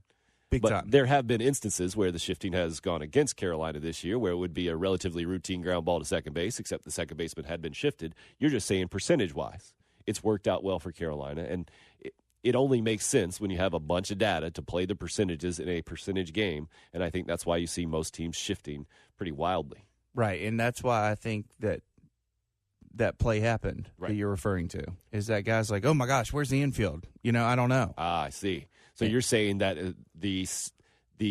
Big but time. There have been instances where the shifting has gone against Carolina this year, where it would be a relatively routine ground ball to second base, except the second baseman had been shifted. You're just saying percentage-wise, it's worked out well for Carolina, and it only makes sense when you have a bunch of data to play the percentages in a percentage game, and I think that's why you see most teams shifting pretty wildly. Right, and that's why I think that play happened that you're referring to, is that guy's like, oh, my gosh, where's the infield? I don't know. I see. So you're saying that the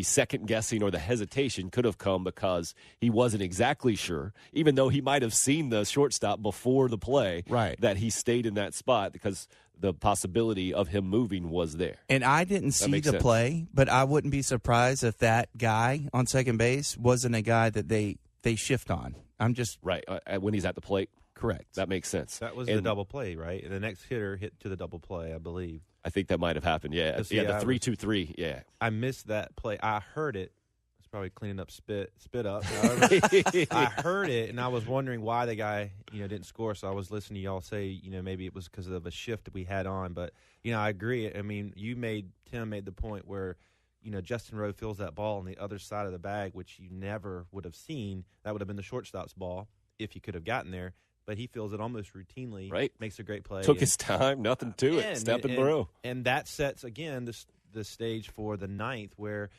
second guessing or the hesitation could have come because he wasn't exactly sure, even though he might have seen the shortstop before the play, right, that he stayed in that spot because the possibility of him moving was there. And I didn't see the play, but I wouldn't be surprised if that guy on second base wasn't a guy that they shift on. I'm just right when he's at the plate. Correct. That makes sense. That was the double play, right? The next hitter hit to the double play, I believe. I think that might have happened. Yeah, the 3-2-3. Yeah, I missed that play. I heard it. It's probably cleaning up spit up. I heard it, and I was wondering why the guy, didn't score. So I was listening to y'all say, maybe it was because of a shift that we had on. But I agree. I mean, Tim made the point where, Justin Rowe feels that ball on the other side of the bag, which you never would have seen. That would have been the shortstop's ball if he could have gotten there. But he feels it almost routinely. Right. Makes a great play. Took his time, nothing to it. Step and throw. And that sets, again, the stage for the ninth, where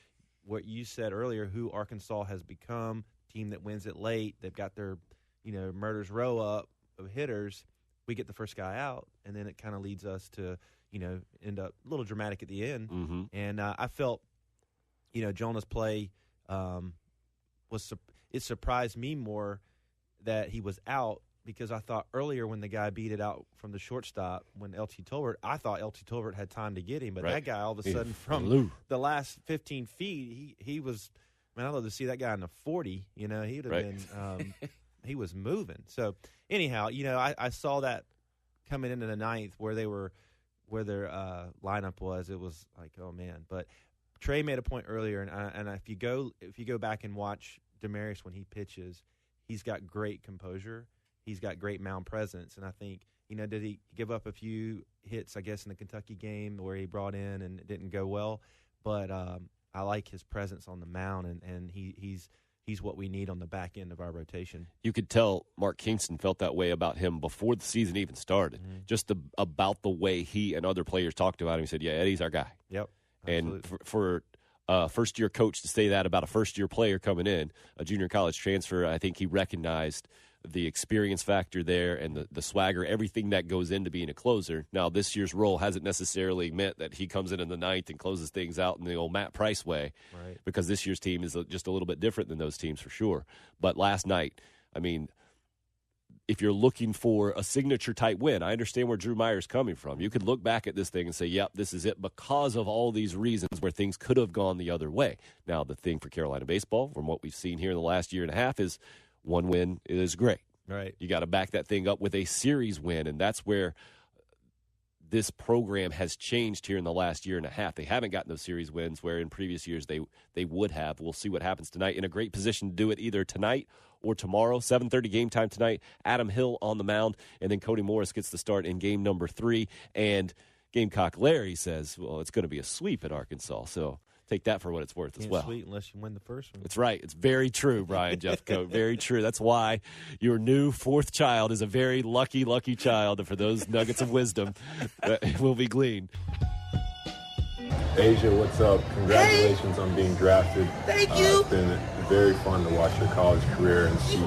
what you said earlier, who Arkansas has become, team that wins it late. They've got their, murder's row up of hitters. We get the first guy out, and then it kind of leads us to, end up a little dramatic at the end. Mm-hmm. And I felt, Jonah's play it surprised me more that he was out, because I thought earlier when the guy beat it out from the shortstop, when LT Tolbert, I thought LT Tolbert had time to get him. But that guy, all of a sudden, from the last 15 feet, he was, man, I'd love to see that guy in the 40. He'd have been, he was moving. So, anyhow, I saw that coming into the ninth where their lineup was. It was like, oh, man. But Trey made a point earlier, and if you go back and watch Demarius when he pitches, he's got great composure. He's got great mound presence, and I think, did he give up a few hits, I guess, in the Kentucky game where he brought in and it didn't go well? But I like his presence on the mound, and he's what we need on the back end of our rotation. You could tell Mark Kingston felt that way about him before the season even started, just about the way he and other players talked about him. He said, yeah, Eddie's our guy. Yep. Absolutely. And for first-year coach to say that about a first-year player coming in, a junior college transfer, I think he recognized the experience factor there and the swagger, everything that goes into being a closer. Now, this year's role hasn't necessarily meant that he comes in the ninth and closes things out in the old Matt Price way, right? Because this year's team is just a little bit different than those teams for sure. But last night, I mean, if you're looking for a signature-type win, I understand where Drew Meyer's coming from. You could look back at this thing and say, yep, this is it because of all these reasons where things could have gone the other way. Now, the thing for Carolina baseball, from what we've seen here in the last year and a half, is one win is great. Right. You got to back that thing up with a series win, and that's where this program has changed here in the last year and a half. They haven't gotten those series wins where in previous years they would have. We'll see what happens tonight. In a great position to do it either tonight or tomorrow. 7:30 game time tonight. Adam Hill on the mound, and then Cody Morris gets the start in game number 3. And Gamecock Larry says, well, it's going to be a sweep at Arkansas. So take that for what it's worth as well. Sweet unless you win the first one. That's right. It's very true, Bryon Jeffcoat. Very true. That's why your new 4th child is a very lucky, lucky child. And for those nuggets of wisdom that will be gleaned. Asia, what's up? Congratulations on being drafted. Thank you. It's been very fun to watch your college career and see you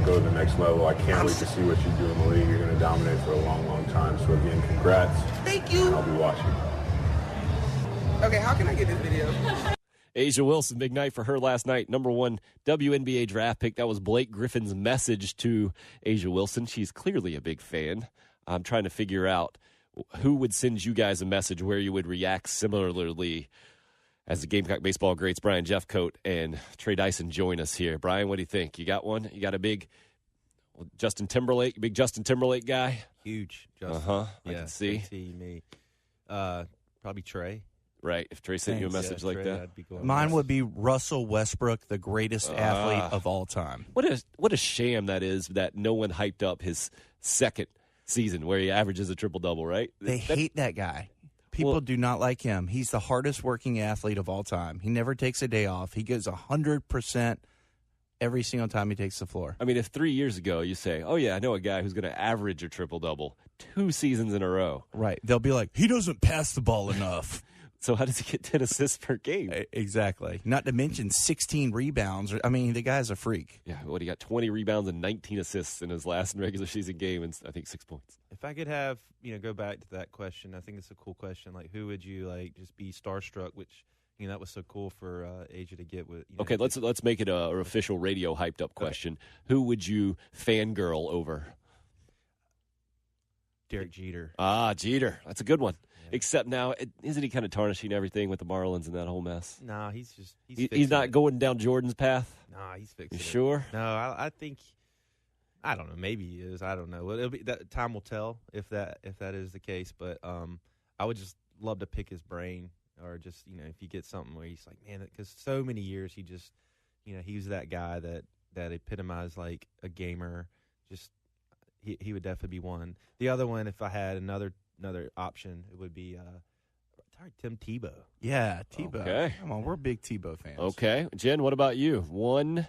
go to the next level. I can't wait to see what you do in the league. You're going to dominate for a long, long time. So again, congrats. Thank you. I'll be watching. Okay, how can I get this video? Asia Wilson, big night for her last night. Number 1 WNBA draft pick. That was Blake Griffin's message to Asia Wilson. She's clearly a big fan. I'm trying to figure out who would send you guys a message where you would react similarly as the Gamecock baseball greats Bryon Jeffcoat and Trey Dyson join us here. Bryon, what do you think? You got one? You got a big Justin Timberlake guy? Huge Justin. Uh-huh. Yeah, I can see. Me. Probably Trey. Right, if Trey sent you a message like Trey, that. Mine would be Russell Westbrook, the greatest athlete of all time. What a sham that is that no one hyped up his second season where he averages a triple-double, right? They hate that guy. People do not like him. He's the hardest working athlete of all time. He never takes a day off. He goes 100% every single time he takes the floor. I mean, if 3 years ago you say, oh, yeah, I know a guy who's going to average a triple-double 2 seasons in a row. Right. They'll be like, he doesn't pass the ball enough. So how does he get 10 assists per game? Exactly. Not to mention 16 rebounds. I mean, the guy's a freak. Yeah, he got 20 rebounds and 19 assists in his last regular season game and I think 6 points. If I could have, go back to that question, I think it's a cool question. Like, who would you, just be starstruck, which, that was so cool for Asia to get with. Okay, let's make it an official radio hyped up question. Okay. Who would you fangirl over? Derek Jeter. Ah, Jeter. That's a good one. Except now, isn't he kind of tarnishing everything with the Marlins and that whole mess? No, he's not going down Jordan's path? No, he's fixing it. You sure? No, I think I don't know. Maybe he is. I don't know. It'll be that time will tell if that is the case. But I would just love to pick his brain, or just if you get something where he's like, man, because so many years he just he was that guy that epitomized like a gamer. Just he would definitely be one. The other one, if I had another option, it would be Tim Tebow. Yeah, Tebow. Okay. Come on, we're big Tebow fans. Okay. Jen, what about you? One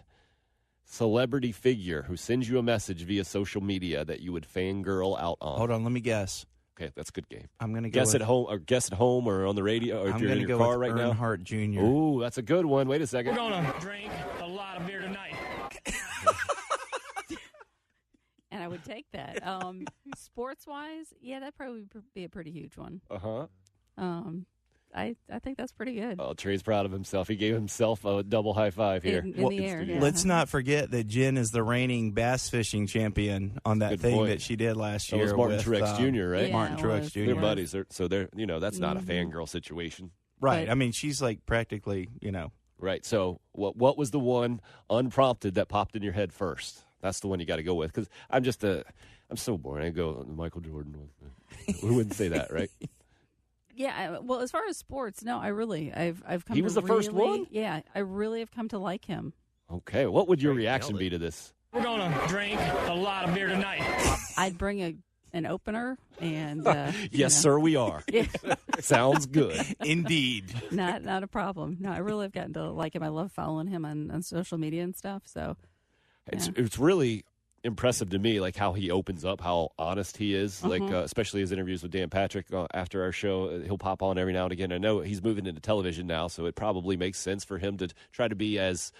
celebrity figure who sends you a message via social media that you would fangirl out on. Hold on, let me guess. Okay, that's a good game. I'm going to guess at home or on the radio, or if you're in your car right now. Earnhardt Jr. Ooh, that's a good one. Wait a second. We're gonna drink a lot of beer tonight. And I would take that. Sports-wise, yeah, that'd probably be a pretty huge one. Uh-huh. I think that's pretty good. Oh, Trey's proud of himself. He gave himself a double high five here. In the air, yeah. Let's not forget that Jen is the reigning bass fishing champion on that thing point. that she did last year. That was Martin with, Truex Jr., right? Yeah, Martin Truex Jr. They're buddies. So they're that's not a fangirl situation. Right. But- I mean, she's like practically, Right. So what was the one unprompted that popped in your head first? That's the one you got to go with, because I'm so boring. I go Michael Jordan. Who wouldn't say that, right? Yeah, well, as far as sports, no, I've come. He was to the first really- one? Yeah, I really have come to like him. Okay. What would your reaction be to this? We're gonna drink a lot of beer tonight. I'd bring an opener, and Yes, sir, we are. Yeah, Sounds good. indeed. not a problem. No, I really have gotten to like him. I love following him on social media and stuff. So It's really impressive to me, like how he opens up, how honest he is, like especially his interviews with Dan Patrick after our show. He'll pop on every now and again. I know he's moving into television now, so it probably makes sense for him to try to be as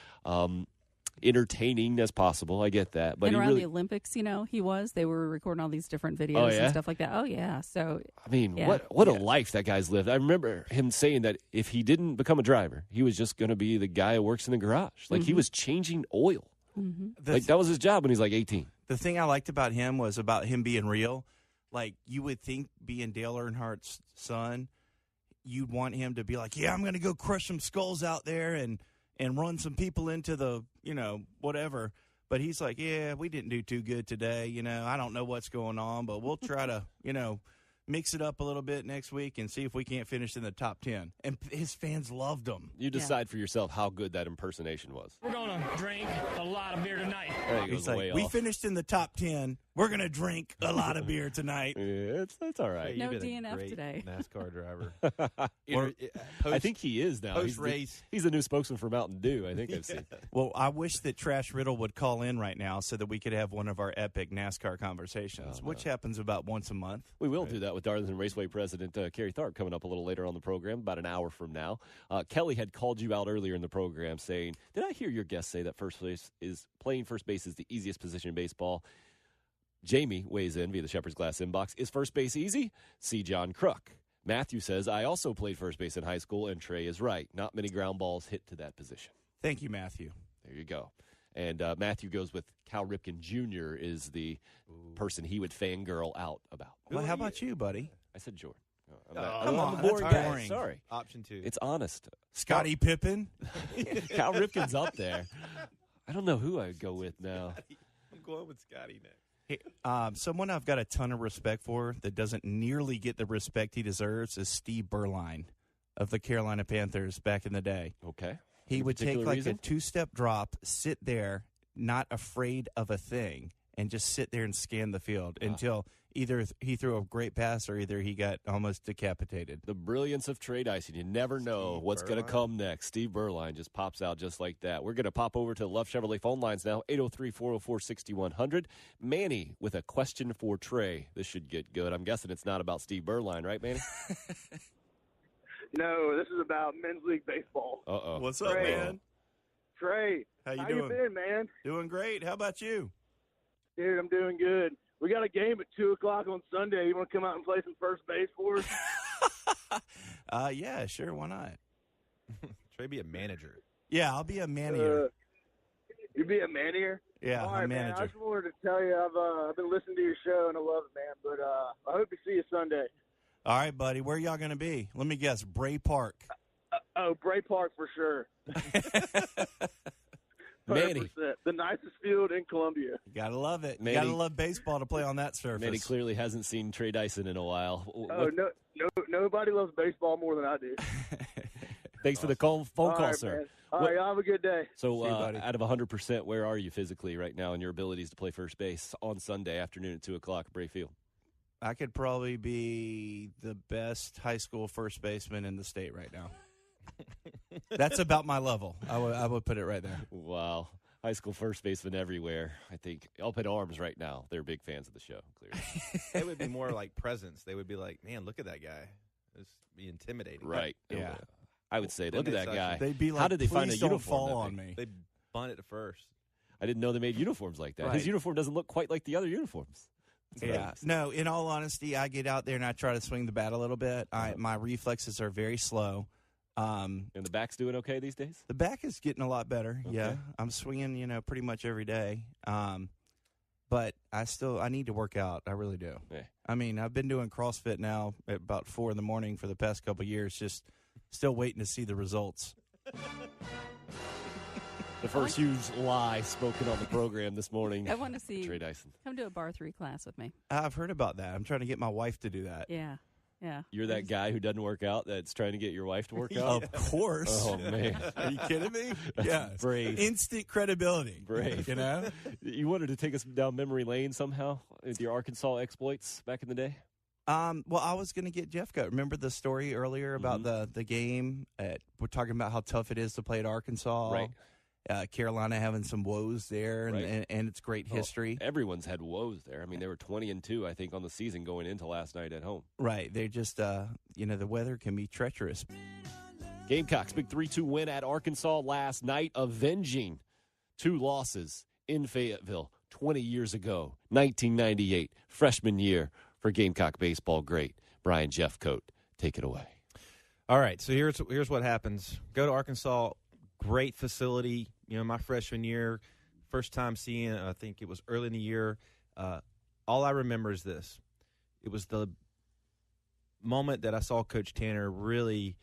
entertaining as possible. I get that, but and around really, the Olympics, they were recording all these different videos and stuff like that. Oh yeah, so I mean, yeah. what a life that guy's lived. I remember him saying that if he didn't become a driver, he was just going to be the guy who works in the garage. Like he was changing oil. Like that was his job when he's like 18. The thing I liked about him was about him being real. Like, you would think, being Dale Earnhardt's son, you'd want him to be like, yeah, I'm going to go crush some skulls out there and run some people into the, whatever. But he's like, yeah, we didn't do too good today. I don't know what's going on, but we'll try to, mix it up a little bit next week and see if we can't finish in the top 10. And his fans loved him. You decide for yourself how good that impersonation was. We're gonna drink a lot of beer tonight. There he He's goes like, way we off. finished in the top 10. We're going to drink a lot of beer tonight. Yeah, it's all right. No You've been a DNF great today. NASCAR driver. I think he is now. Post-race. He's the new spokesman for Mountain Dew. I think I've seen. Well, I wish that Trash Riddle would call in right now so that we could have one of our epic NASCAR conversations, which happens about once a month. We will do that with Darlington Raceway President Kerry Tharp coming up a little later on the program, about an hour from now. Kelly had called you out earlier in the program saying, did I hear your guest say that playing first base is the easiest position in baseball? Jamie weighs in via the Shepherd's Glass inbox. Is first base easy? See John Crook. Matthew says, I also played first base in high school, and Trey is right. Not many ground balls hit to that position. Thank you, Matthew. There you go. And Matthew goes with Cal Ripken Jr. is the person he would fangirl out about. Well, how about you, buddy? I said Jordan. Come on, I'm a that's boring guy. boring. Sorry. Option 2. It's honest. Scottie Pippen? Cal Ripken's up there. I don't know who I would go with now. I'm going with Scotty next. Someone I've got a ton of respect for that doesn't nearly get the respect he deserves is Steve Berline of the Carolina Panthers back in the day. Okay. He would take like reason? a 2-step drop, sit there, not afraid of a thing, and just sit there and scan the field until either he threw a great pass or either he got almost decapitated. The brilliance of Trey Dyson. You never know what's going to come next. Steve Berline just pops out just like that. We're going to pop over to the Love Chevrolet phone lines now, 803-404-6100. Manny with a question for Trey. This should get good. I'm guessing it's not about Steve Berline, right, Manny? No, this is about men's league baseball. Uh-oh. What's up, Trey. man? Trey, How you how doing? you been, man? Doing great. How about you? Dude, I'm doing good. We got a game at 2 o'clock on Sunday. You want to come out and play some first base for us? Yeah, sure. Why not? Trey be a manager. Yeah, I'll be a manager. You be a manager? Yeah, All I'm right, man. I manager. just wanted to tell you I've been listening to your show and I love it, man. But I hope to see you Sunday. All right, buddy. Where y'all going to be? Let me guess. Bray Park. Bray Park for sure. Manny. 100%. The nicest field in Columbia. You gotta love it. Manny- You gotta love baseball to play on that surface. Manny clearly hasn't seen Trey Dyson in a while. Oh, nobody loves baseball more than I do. Thanks for the phone call, All right, sir. man. All right, y'all have a good day. So, See you, buddy. out of 100%, where are you physically right now in your abilities to play first base on Sunday afternoon at 2 o'clock at Bray Field? I could probably be the best high school first baseman in the state right now. That's about my level. I would put it right there. Wow. High school first baseman everywhere. I think Up in Arms right now. They're big fans of the show, clearly. They would be more like presence. They would be like, man, look at that guy. It's be intimidating. Right. Yeah. I would say, look at that guy. They'd be like, how did they find a "Please don't uniform fall that on big?" me. They bunt it at first. I didn't know they made uniforms like that. Right. His uniform doesn't look quite like the other uniforms. Yeah. No, in all honesty, I get out there and I try to swing the bat a little bit. My reflexes are very slow. And the back's doing okay these days? The back is getting a lot better. Okay. Yeah. I'm swinging, pretty much every day. But I need to work out. I really do. Yeah. I mean, I've been doing CrossFit now at about 4 a.m. for the past couple of years, just still waiting to see the results. The first huge lie spoken on the program this morning. I want to see. Trey Dyson. Come to a bar 3 class with me. I've heard about that. I'm trying to get my wife to do that. Yeah. Yeah. You're that guy who doesn't work out that's trying to get your wife to work out? Of course. Oh, man. Are you kidding me? That's Yeah. brave. Instant credibility. Brave. You know? You wanted to take us down memory lane somehow with your Arkansas exploits back in the day? Well, I was going to get Jeffcoat. Remember the story earlier about the game? We're talking about how tough it is to play at Arkansas. Right. Carolina having some woes there, and it's great history. Everyone's had woes there. I mean, they were 20-2, I think, on the season going into last night at home. Right. They're just, the weather can be treacherous. Gamecocks, big 3-2 win at Arkansas last night, avenging 2 losses in Fayetteville 20 years ago, 1998, freshman year for Gamecock baseball great Bryon Jeffcoat. Take it away. All right, so here's what happens. Go to Arkansas, great facility. My freshman year, first time seeing it, I think it was early in the year. All I remember is this. It was the moment that I saw Coach Tanner really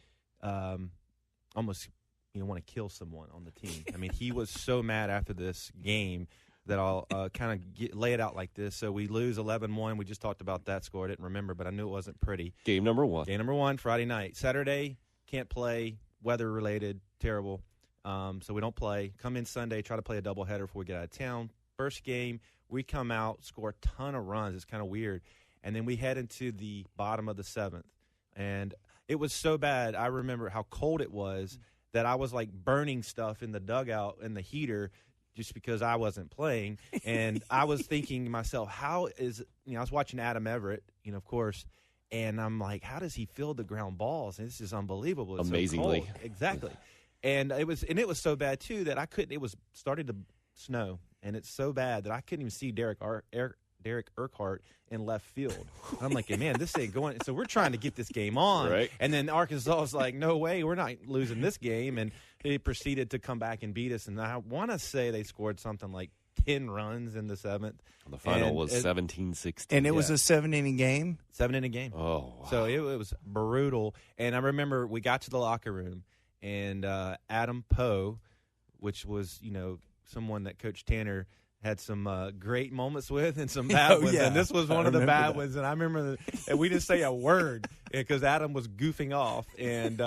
almost want to kill someone on the team. I mean, he was so mad after this game that I'll kind of lay it out like this. So we lose 11-1. We just talked about that score. I didn't remember, but I knew it wasn't pretty. Game number 1. Game number 1, Friday night. Saturday, can't play, weather-related, terrible. So we don't play. Come in Sunday, try to play a doubleheader before we get out of town. First game, we come out, score a ton of runs. It's kind of weird. And then we head into the bottom of the 7th. And it was so bad, I remember how cold it was that I was like burning stuff in the dugout in the heater just because I wasn't playing. And I was thinking to myself, I was watching Adam Everett, of course, and I'm like, how does he field the ground balls? And this is unbelievable. It's amazingly. so cold. Exactly. And it was so bad too that I couldn't. It was starting to snow, and it's so bad that I couldn't even see Derek Urquhart in left field. And I'm like, man, this ain't going. So we're trying to get this game on, right? And then Arkansas was like, no way, we're not losing this game, and they proceeded to come back and beat us. And I want to say they scored something like 10 runs in the 7th. The final was 17-16. And it was a 7-inning game? 7-inning game. Oh, wow. So it was brutal. And I remember we got to the locker room, and Adam Poe, which was, someone that Coach Tanner had some great moments with and some bad ones. And this was one of the bad ones. And I remember and we didn't say a word because Adam was goofing off, and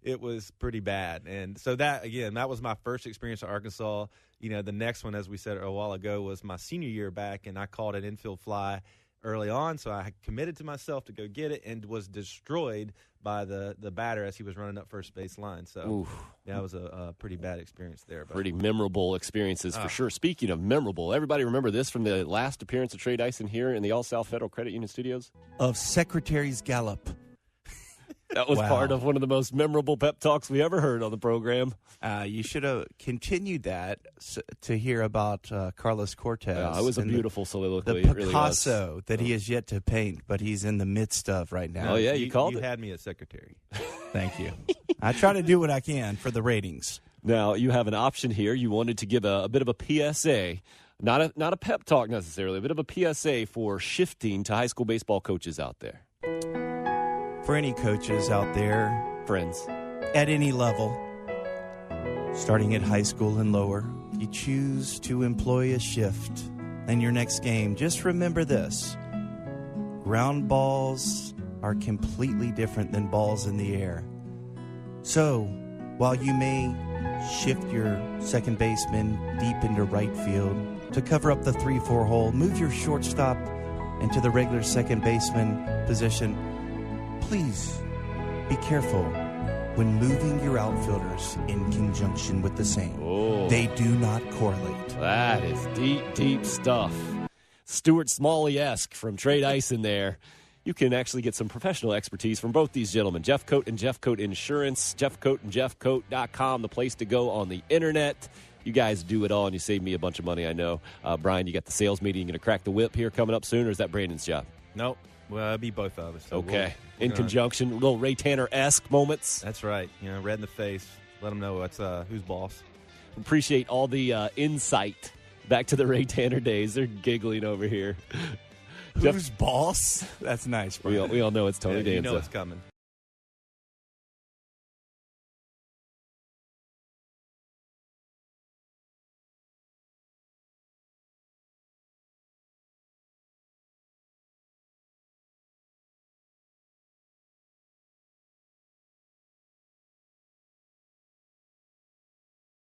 it was pretty bad. And so that was my first experience at Arkansas. The next one, as we said a while ago, was my senior year back, and I caught an infield fly early on. So I committed to myself to go get it and was destroyed by the batter as he was running up first base line. So that was a pretty bad experience there. But. Pretty memorable experiences for sure. Speaking of memorable, everybody remember this from the last appearance of Trey Dyson here in the All-South Federal Credit Union Studios? Of Secretary's Gallop. That was part of one of the most memorable pep talks we ever heard on the program. You should have continued that to hear about Carlos Cortez. It was a beautiful soliloquy. The it really Picasso was. that he has yet to paint, but he's in the midst of right now. Oh, yeah, you called it. You had me as secretary. Thank you. I try to do what I can for the ratings. Now, you have an option here. You wanted to give a bit of a PSA, not a pep talk necessarily, a bit of a PSA for shifting to high school baseball coaches out there. For any coaches out there, friends, at any level, starting at high school and lower, you choose to employ a shift in your next game, just remember this. Ground balls are completely different than balls in the air. So, while you may shift your second baseman deep into right field to cover up the 3-4 hole, move your shortstop into the regular second baseman position, please be careful when moving your outfielders in conjunction with the same. Oh. They do not correlate. That is deep, deep stuff. Stuart Smalley-esque from Trey Dyson there. You can actually get some professional expertise from both these gentlemen, Jeffcoat and Jeffcoat Insurance, Jeffcoat and Jeffcoat.com, the place to go on the internet. You guys do it all, and you save me a bunch of money, I know. Bryon, you got the sales meeting. You going to crack the whip here coming up soon, or is that Brandon's job? Nope. Well, it'll be both of us. So Okay. we're In gonna- conjunction, little Ray Tanner-esque moments. That's right. Red in the face. Let them know who's boss. Appreciate all the insight back to the Ray Tanner days. They're giggling over here. Who's boss? That's nice, Brian. We all know it's Tony You Danza. know it's coming.